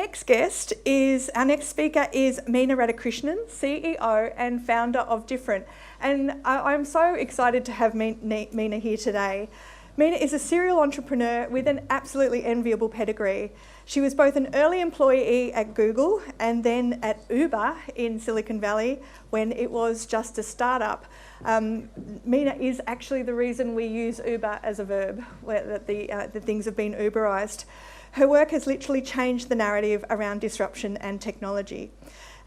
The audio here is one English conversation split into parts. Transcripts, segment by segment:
next guest is, our next speaker is Mina Radhakrishnan, CEO and founder of Different. And I'm so excited to have Mina here today. Mina is a serial entrepreneur with an absolutely enviable pedigree. She was both an early employee at Google and then at Uber in Silicon Valley when it was just a startup. Mina is actually the reason we use Uber as a verb, where the things have been Uberized. Her work has literally changed the narrative around disruption and technology.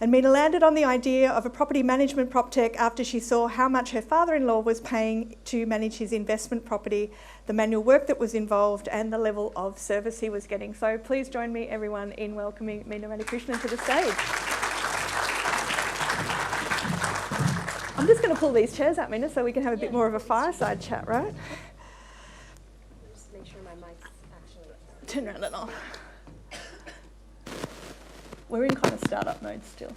And Mina landed on the idea of a property management Proptech after she saw how much her father-in-law was paying to manage his investment property, the manual work that was involved, and the level of service he was getting. So please join me, everyone, in welcoming Mina Radhakrishnan to the stage. I'm just going to pull these chairs out, Mina, so we can have a bit more of a fireside chat, right? Just make sure my mic's actually... Turn around and off. We're in kind of startup mode still.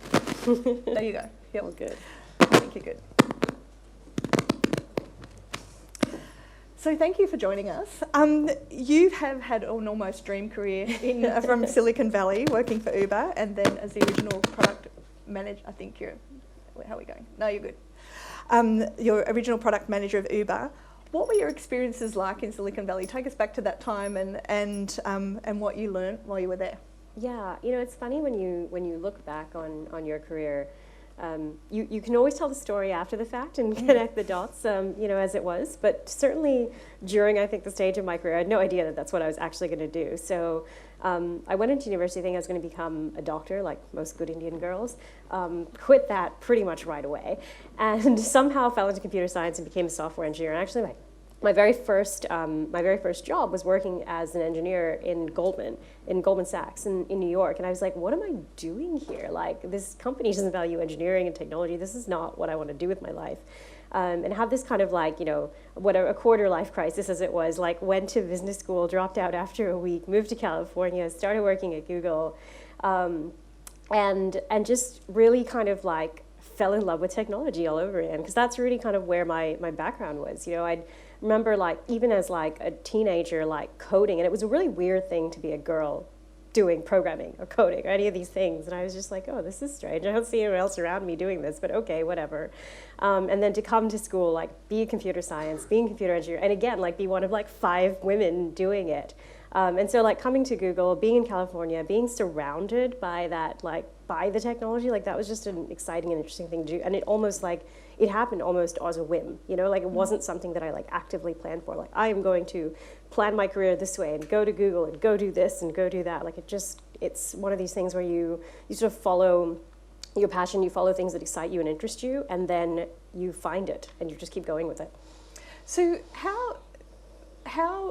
There you go. Yep. All good. I think you're good. So thank you for joining us. You have had an almost dream career from Silicon Valley, working for Uber, and then as the original product manager, I think you're, how are we going? No, you're good. Your original product manager of Uber. What were your experiences like in Silicon Valley? Take us back to that time and what you learned while you were there. Yeah, you know, it's funny when you look back on your career, you can always tell the story after the fact and connect the dots, you know, as it was. But certainly during, I think, the stage of my career, I had no idea that that's what I was actually going to do. So I went into university thinking I was going to become a doctor, like most good Indian girls. Quit that pretty much right away, and somehow fell into computer science and became a software engineer. And actually, my very first job was working as an engineer in Goldman Sachs in New York. And I was like, what am I doing here? Like, this company doesn't value engineering and technology. This is not what I want to do with my life. And have this kind of like, you know, a quarter life crisis as it was, like went to business school, dropped out after a week, moved to California, started working at Google, and just really kind of like fell in love with technology all over again, because that's really kind of where my background was. You know, I'd remember like even as like a teenager, like coding, and it was a really weird thing to be a girl doing programming or coding or any of these things, and I was just like, oh, this is strange. I don't see anyone else around me doing this, but okay, whatever. And then to come to school, like be a computer science, being a computer engineer, and again, like be one of like 5 women doing it. And so like coming to Google, being in California, being surrounded by that, like by the technology, like that was just an exciting and interesting thing to do. And it almost like, it happened almost as a whim, you know, like it wasn't something that I like actively planned for. Like I am going to plan my career this way and go to Google and go do this and go do that. Like it's one of these things where you sort of follow your passion, you follow things that excite you and interest you, and then you find it and you just keep going with it. So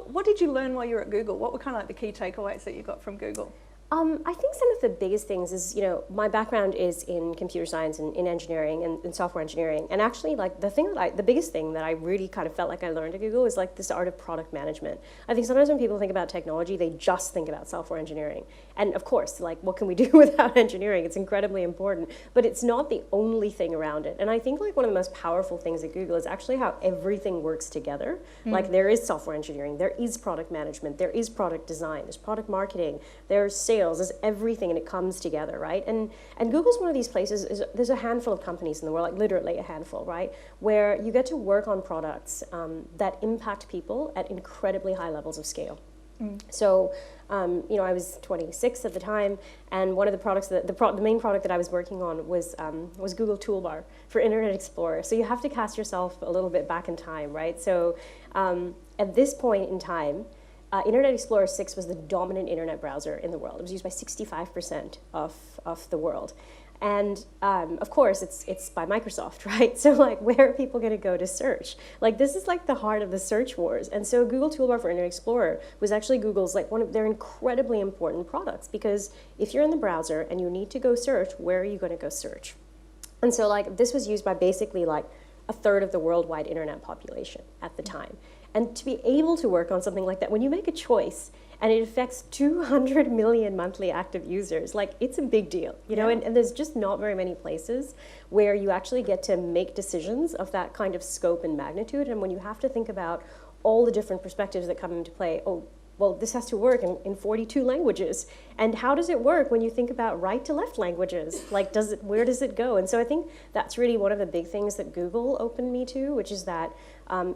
what did you learn while you were at Google? What were kind of like the key takeaways that you got from Google? I think some of the biggest things is, you know, my background is in computer science and in engineering and software engineering. And actually, like, the biggest thing that I really kind of felt like I learned at Google is, like, this art of product management. I think sometimes when people think about technology, they just think about software engineering. And, of course, like, what can we do without engineering? It's incredibly important. But it's not the only thing around it. And I think, like, one of the most powerful things at Google is actually how everything works together. Like, there is software engineering, there is product management, there is product design, there's product marketing, there's sales, there's everything, and it comes together, right? And Google's one of these places, there's a handful of companies in the world, like literally a handful, right? Where you get to work on products that impact people at incredibly high levels of scale. So, you know, I was 26 at the time, and one of the products the main product that I was working on was Google Toolbar for Internet Explorer. So you have to cast yourself a little bit back in time, right? So at this point in time, Internet Explorer 6 was the dominant internet browser in the world. It was used by 65% of the world. And of course, it's by Microsoft, right? So like, where are people going to go to search? Like, this is like the heart of the search wars. And so Google Toolbar for Internet Explorer was actually Google's like one of their incredibly important products, because if you're in the browser and you need to go search, where are you going to go search? And so like, this was used by basically like a third of the worldwide internet population at the time. And to be able to work on something like that, when you make a choice and it affects 200 million monthly active users, like, it's a big deal, you know, and there's just not very many places where you actually get to make decisions of that kind of scope and magnitude. And when you have to think about all the different perspectives that come into play, oh, well, this has to work in 42 languages. And how does it work when you think about right to left languages? Like, where does it go? And so I think that's really one of the big things that Google opened me to, which is that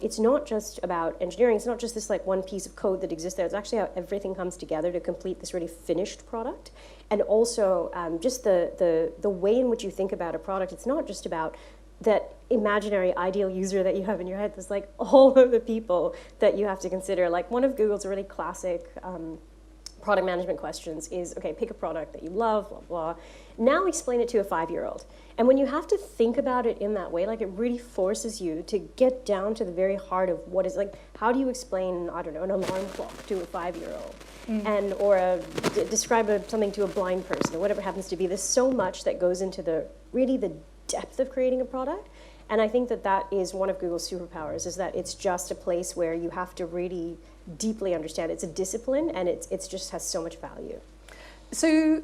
it's not just about engineering. It's not just this like one piece of code that exists there. It's actually how everything comes together to complete this really finished product. And also just the way in which you think about a product. It's not just about that imaginary ideal user that you have in your head. There's like all of the people that you have to consider. Like one of Google's really classic product management questions is, okay, pick a product that you love, blah, blah. Now explain it to a 5-year-old. And when you have to think about it in that way, like it really forces you to get down to the very heart of what is, like, how do you explain, I don't know, an alarm clock to a 5-year-old? And or describe something to a blind person or whatever it happens to be. There's so much that goes into the depth of creating a product. And I think that is one of Google's superpowers, is that it's just a place where you have to really deeply understand. It's a discipline, and it's just has so much value. So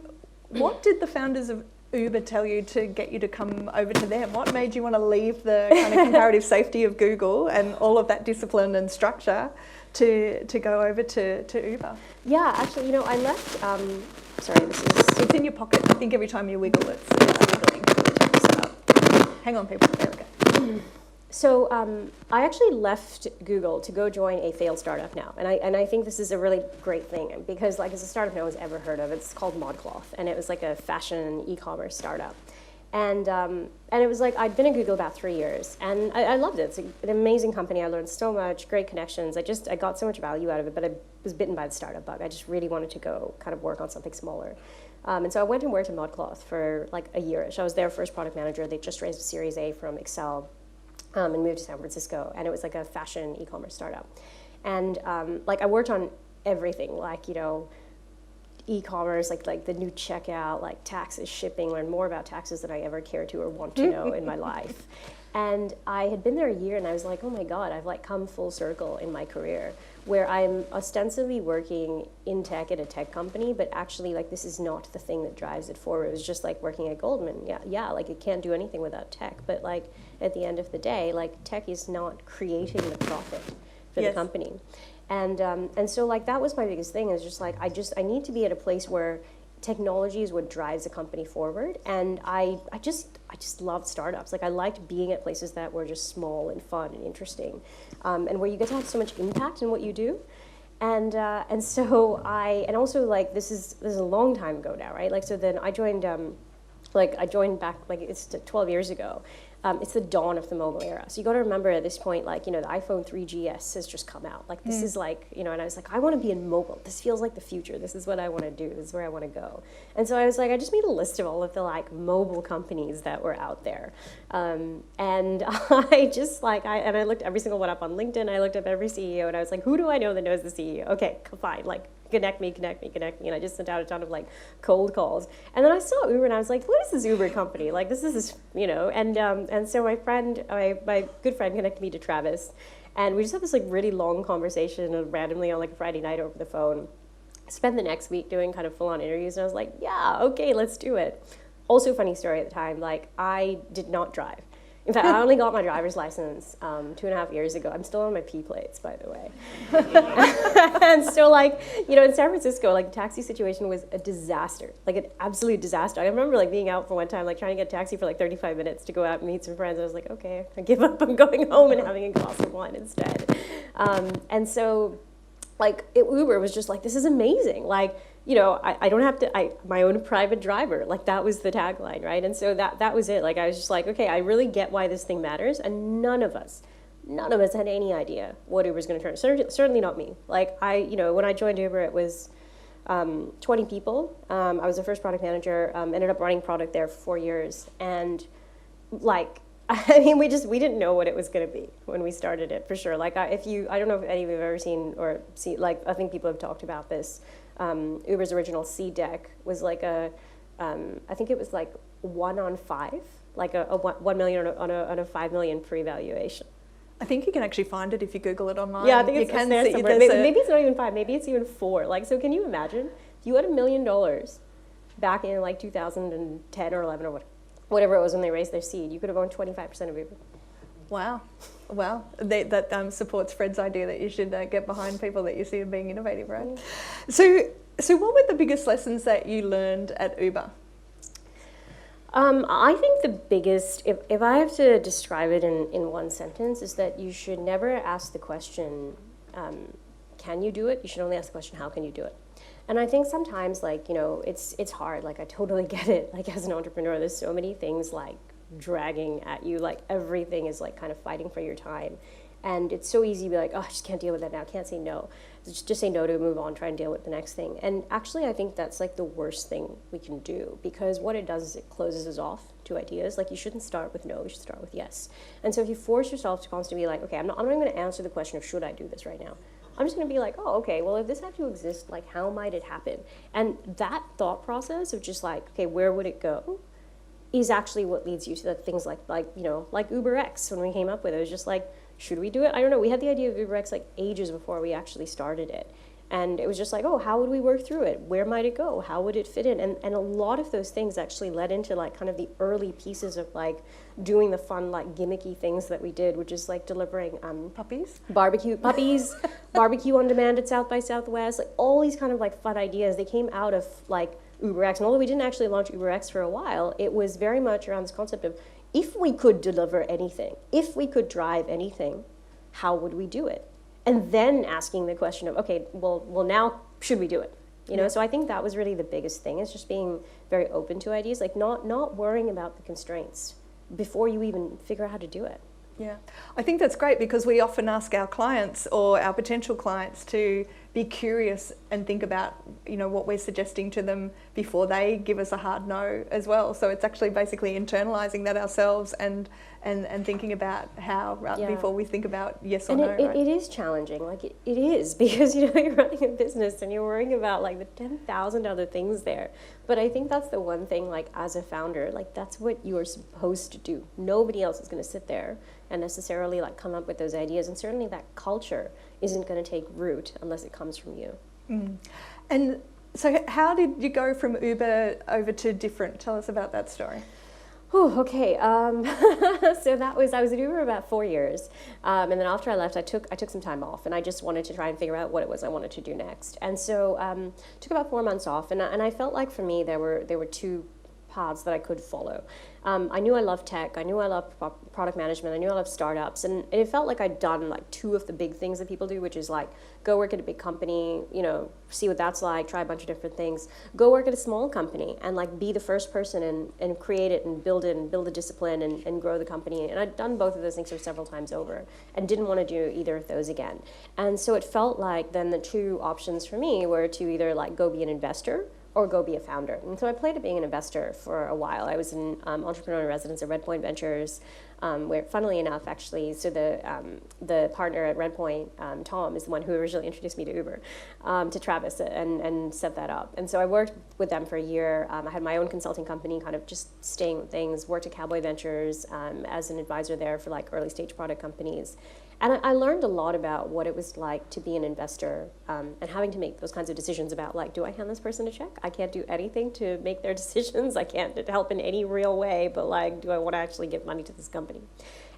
what did the founders of Uber tell you to get you to come over to them? What made you want to leave the kind of comparative safety of Google and all of that discipline and structure to go over to Uber? Yeah, actually, I left, sorry, It's in your pocket. I think every time you wiggle, it's wiggling. Hang on, people. There we go. So I actually left Google to go join a failed startup now. And I think this is a really great thing because, like, it's a startup no one's ever heard of. It's called ModCloth, and it was like a fashion e-commerce startup. And it was like, I'd been at Google about 3 years, and I loved it. It's an amazing company. I learned so much, great connections. I got so much value out of it, but I was bitten by the startup bug. I just really wanted to go kind of work on something smaller. And so I went and worked at ModCloth for like a year-ish. I was their first product manager. They just raised a Series A from Excel and moved to San Francisco. And it was like a fashion e-commerce startup. And like I worked on everything, like, e-commerce, like the new checkout, like taxes, shipping, learn more about taxes than I ever cared to or want to know in my life. And I had been there a year, and I was like, oh my God, I've like come full circle in my career, where I'm ostensibly working in tech at a tech company, but actually like this is not the thing that drives it forward. It was just like working at Goldman. Yeah, like it can't do anything without tech, but like at the end of the day, like tech is not creating the profit for the company. And so like that was my biggest thing, is just like I need to be at a place where technology is what drives a company forward. And I just loved startups. Like I liked being at places that were just small and fun and interesting, and where you get to have so much impact in what you do. And also like this is a long time ago now, right? Like so then I joined back, like it's 12 years ago. It's the dawn of the mobile era. So you got to remember at this point, like, the iPhone 3GS has just come out. Like, this is like, and I was like, I want to be in mobile. This feels like the future. This is what I want to do. This is where I want to go. And so I was like, I just made a list of all of the, like, mobile companies that were out there. And I just, like, I looked every single one up on LinkedIn. I looked up every CEO, and I was like, who do I know that knows the CEO? Okay, fine, like, connect me. And I just sent out a ton of like cold calls. And then I saw Uber and I was like, what is this Uber company? Like this is, and so my good friend connected me to Travis. And we just had this like really long conversation randomly on like a Friday night over the phone. Spent the next week doing kind of full on interviews. And I was like, yeah, okay, let's do it. Also funny story at the time, like I did not drive. In fact, I only got my driver's license 2.5 years ago. I'm still on my P plates, by the way. And so, like, in San Francisco, like, the taxi situation was a disaster, like an absolute disaster. I remember, like, being out for one time, like, trying to get a taxi for, like, 35 minutes to go out and meet some friends. I was like, okay, I give up. I'm going home and having a glass of wine instead. And so, like, Uber was just like, this is amazing. Like, I don't have to, my own private driver, like that was the tagline, right? And so that was it. Like, I was just like, okay, I really get why this thing matters. And none of us had any idea what Uber's going to turn. Certainly not me. Like when I joined Uber, it was 20 people. I was the first product manager, ended up running product there for 4 years. And like, I mean, we didn't know what it was going to be when we started it, for sure. Like, I don't know if any of you have ever seen, like, I think people have talked about this. Uber's original seed deck was like I think it was like 1 on 5, like a 1 million on a 5 million pre-valuation. I think you can actually find it if you Google it online. Yeah, I think it's there somewhere. Maybe it's not even 5, maybe it's even 4. Like, so can you imagine if you had $1 million back in like 2010 or 11 or whatever it was when they raised their seed, you could have owned 25% of Uber. Wow. Wow, that supports Fred's idea that you should get behind people that you see as being innovative, right? Yeah. So what were the biggest lessons that you learned at Uber? I think the biggest, if I have to describe it in one sentence, is that you should never ask the question, can you do it? You should only ask the question, how can you do it? And I think sometimes, like, it's hard. Like, I totally get it. Like, as an entrepreneur, there's so many things, like, dragging at you. Like, everything is, like, kind of fighting for your time. And it's so easy to be like, oh, I just can't deal with that now. Can't say no. Just say no to move on, try and deal with the next thing. And actually, I think that's like the worst thing we can do, because what it does is it closes us off to ideas. Like, you shouldn't start with no, you should start with yes. And so if you force yourself to constantly be like, okay, I'm not going to answer the question of should I do this right now. I'm just going to be like, oh, okay, well, if this had to exist, like, how might it happen? And that thought process of just like, okay, where would it go, is actually what leads you to the things like UberX. When we came up with it, it was just like, should we do it? I don't know. We had the idea of UberX like ages before we actually started it. And it was just like, oh, how would we work through it? Where might it go? How would it fit in? And a lot of those things actually led into like kind of the early pieces of like doing the fun, like gimmicky things that we did, which is like delivering barbecue on demand at South by Southwest, like all these kind of like fun ideas. They came out of like UberX. And although we didn't actually launch UberX for a while, it was very much around this concept of, if we could deliver anything, if we could drive anything, how would we do it? And then asking the question of, okay, well now should we do it? So I think that was really the biggest thing, is just being very open to ideas, like not worrying about the constraints before you even figure out how to do it. Yeah, I think that's great, because we often ask our clients or our potential clients to be curious and think about, what we're suggesting to them before they give us a hard no as well. So it's actually basically internalizing that ourselves and thinking about how before we think about yes or and no. It is challenging, like it is, because you're running a business and you're worrying about like the 10,000 other things there. But I think that's the one thing, like as a founder, like that's what you are supposed to do. Nobody else is going to sit there and necessarily like come up with those ideas, and certainly that culture isn't going to take root unless it comes from you. And so how did you go from Uber over to Different? Tell us about that story. Oh, okay. So I was at Uber about 4 years, and then after I left, I took some time off, and I just wanted to try and figure out what it was I wanted to do next. And so took about 4 months off, and I felt like for me there were two paths that I could follow. I knew I loved tech, I knew I loved product management, I knew I loved startups, and it felt like I'd done like two of the big things that people do, which is like go work at a big company, see what that's like, try a bunch of different things, go work at a small company and like be the first person and create it and build the discipline and grow the company. And I'd done both of those things several times over and didn't want to do either of those again. And so it felt like then the two options for me were to either like go be an investor or go be a founder. And so I played at being an investor for a while. I was an entrepreneur in residence at Redpoint Ventures, where, funnily enough, actually, so the partner at Redpoint, Tom, is the one who originally introduced me to Uber, to Travis, and set that up. And so I worked with them for a year. I had my own consulting company, kind of just staying with things, worked at Cowboy Ventures as an advisor there for like early stage product companies. And I learned a lot about what it was like to be an investor, and having to make those kinds of decisions about like, do I hand this person a check? I can't do anything to make their decisions. I can't help in any real way, but like, do I want to actually give money to this company?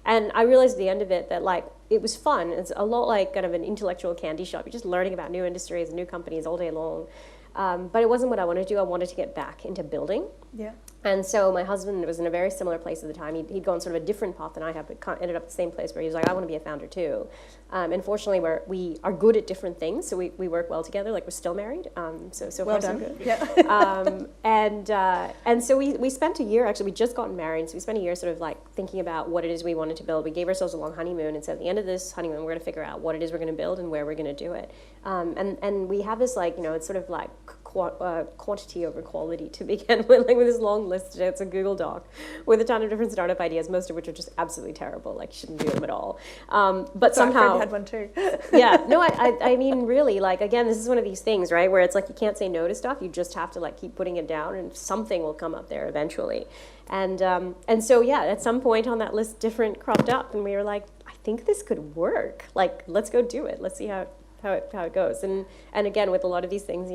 And I realized at the end of it that like, it was fun. It's a lot like kind of an intellectual candy shop. You're just learning about new industries and new companies all day long. But it wasn't what I wanted to do. I wanted to get back into building. Yeah. And so my husband was in a very similar place at the time. He'd gone sort of a different path than I had, but ended up at the same place where he was like, I want to be a founder too. And fortunately, we are good at different things, so we work well together. Like, we're still married, so well far so done. good. Yeah. And so we spent a year, actually, we just gotten married, so we spent a year sort of like thinking about what it is we wanted to build. We gave ourselves a long honeymoon and said at the end of this honeymoon, we're going to figure out what it is we're going to build and where we're going to do it. And we have this like, it's sort of like quantity over quality to begin with, like with this long list. It's a Google Doc with a ton of different startup ideas, most of which are just absolutely terrible. Like, you shouldn't do them at all. But somehow, had one too. Yeah, no, I mean, really, like, again, this is one of these things, right, where it's like you can't say no to stuff. You just have to like keep putting it down, and something will come up there eventually. And so yeah, at some point on that list, Different cropped up, and we were like, I think this could work. Like, let's go do it. Let's see how it goes. And again, with a lot of these things,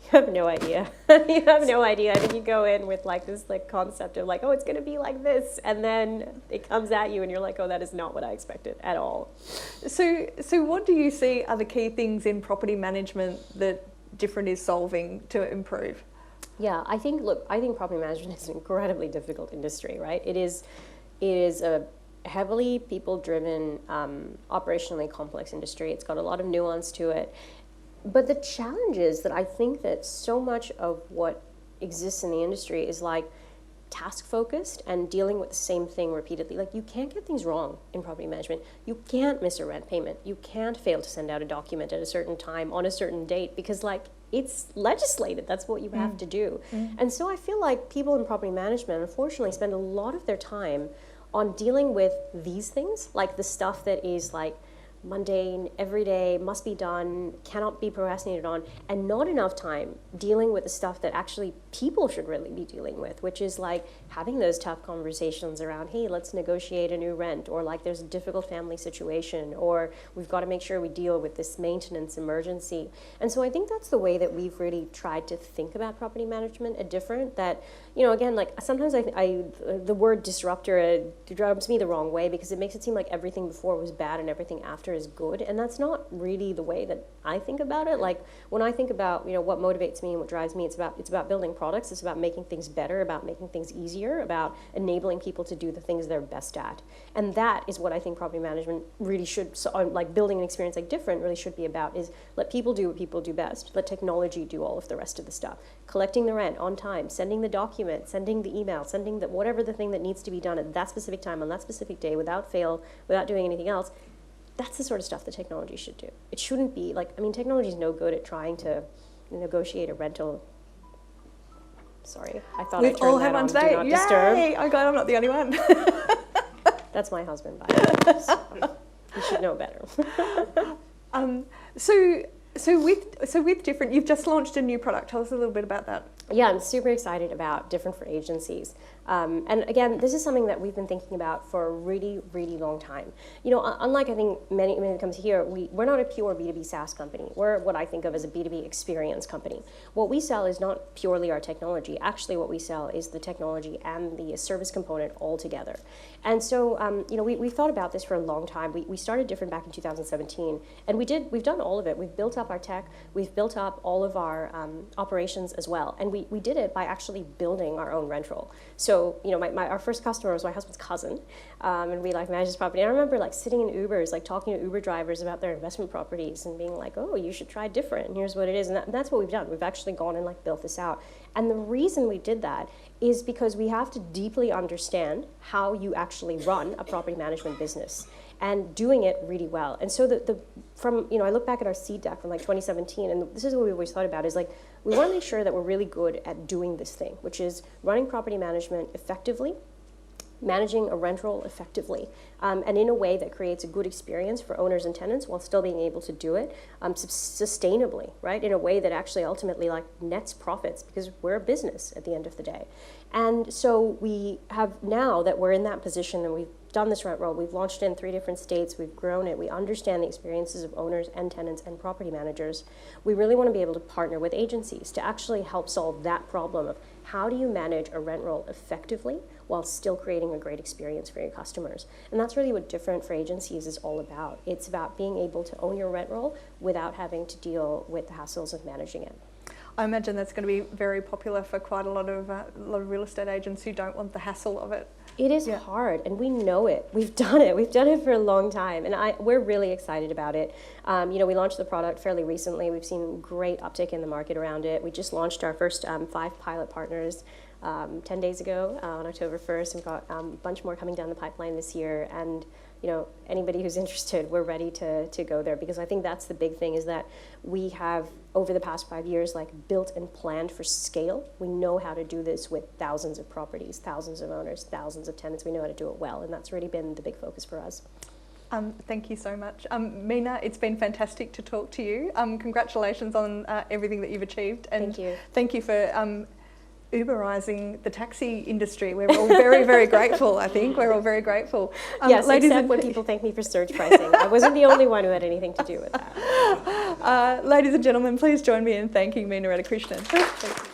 You have no idea. You have no idea. I think you go in with like this like concept of like, oh, it's going to be like this, and then it comes at you, and you're like, oh, that is not what I expected at all. So what do you see are the key things in property management that Different is solving to improve? Yeah, I think property management is an incredibly difficult industry, right? It is a heavily people-driven, operationally complex industry. It's got a lot of nuance to it. But the challenge is that I think that so much of what exists in the industry is like task-focused and dealing with the same thing repeatedly. Like, you can't get things wrong in property management. You can't miss a rent payment. You can't fail to send out a document at a certain time on a certain date because, like, it's legislated. That's what you have to do. And so I feel like people in property management, unfortunately, spend a lot of their time on dealing with these things, like the stuff that is like mundane, everyday, must be done, cannot be procrastinated on, and not enough time dealing with the stuff that actually people should really be dealing with, which is like having those tough conversations around, hey, let's negotiate a new rent, or like there's a difficult family situation, or we've got to make sure we deal with this maintenance emergency. And so I think that's the way that we've really tried to think about property management at Different, that, you know, again, like sometimes the word disruptor rubs me the wrong way because it makes it seem like everything before was bad and everything after is good, and that's not really the way that I think about it. Like when I think about, you know, what motivates me and what drives me, it's about building products, it's about making things better, about making things easier, about enabling people to do the things they're best at. And that is what I think property management really should, like building an experience like Different really should be about, is let people do what people do best, let technology do all of the rest of the stuff. Collecting the rent on time, sending the document, sending the email, sending whatever the thing that needs to be done at that specific time on that specific day without fail, without doing anything else. That's the sort of stuff that technology should do. It shouldn't be like, I mean, technology is no good at trying to negotiate a rental. Sorry, I thought I turned that on Do Not Disturb. Yay! I'm glad I'm not the only one. That's my husband, by the way. So you should know better. So with Different, you've just launched a new product. Tell us a little bit about that. Yeah, I'm super excited about Different for agencies. And again, this is something that we've been thinking about for a really, really long time. You know, unlike I think many when it comes here, we're not a pure B2B SaaS company. We're what I think of as a B2B experience company. What we sell is not purely our technology. Actually, what we sell is the technology and the service component all together. And so, you know, we've thought about this for a long time. We started Different back in 2017, and we've done all of it. We've built up our tech, we've built up all of our operations as well, and we did it by actually building our own rental. So, you know, our first customer was my husband's cousin, and we like managed his property. And I remember like sitting in Ubers, like talking to Uber drivers about their investment properties and being like, oh, you should try Different, and here's what it is. And that's what we've done. We've actually gone and like built this out. And the reason we did that is because we have to deeply understand how you actually run a property management business, and doing it really well. And so I look back at our seed deck from like 2017, and this is what we always thought about, is like, we want to make sure that we're really good at doing this thing, which is running property management effectively, managing a rental effectively, and in a way that creates a good experience for owners and tenants while still being able to do it sustainably, right? In a way that actually ultimately like nets profits, because we're a business at the end of the day. And so we have, now that we're in that position and we've done this rent roll, we've launched in 3 different states, we've grown it, we understand the experiences of owners and tenants and property managers. We really want to be able to partner with agencies to actually help solve that problem of how do you manage a rent roll effectively while still creating a great experience for your customers. And that's really what Different for agencies is all about. It's about being able to own your rent roll without having to deal with the hassles of managing it. I imagine that's going to be very popular for quite a lot of real estate agents who don't want the hassle of it. It is hard, and we know it. We've done it. We've done it for a long time, and we're really excited about it. You know, we launched the product fairly recently. We've seen great uptick in the market around it. We just launched our first 5 pilot partners 10 days ago on October 1st. We've got a bunch more coming down the pipeline this year, and you know, anybody who's interested, we're ready to go there, because I think that's the big thing, is that we have, over the past 5 years, like built and planned for scale. We know how to do this with thousands of properties, thousands of owners, thousands of tenants. We know how to do it well, and that's really been the big focus for us. Thank you so much. Mina, it's been fantastic to talk to you. Congratulations on everything that you've achieved. And thank you. Thank you for Uberizing the taxi industry. We're all very, very grateful, I think. We're all very grateful. Yes, except when people thank me for surge pricing. I wasn't the only one who had anything to do with that. Ladies and gentlemen, please join me in thanking Mina Radhakrishnan. Thank you.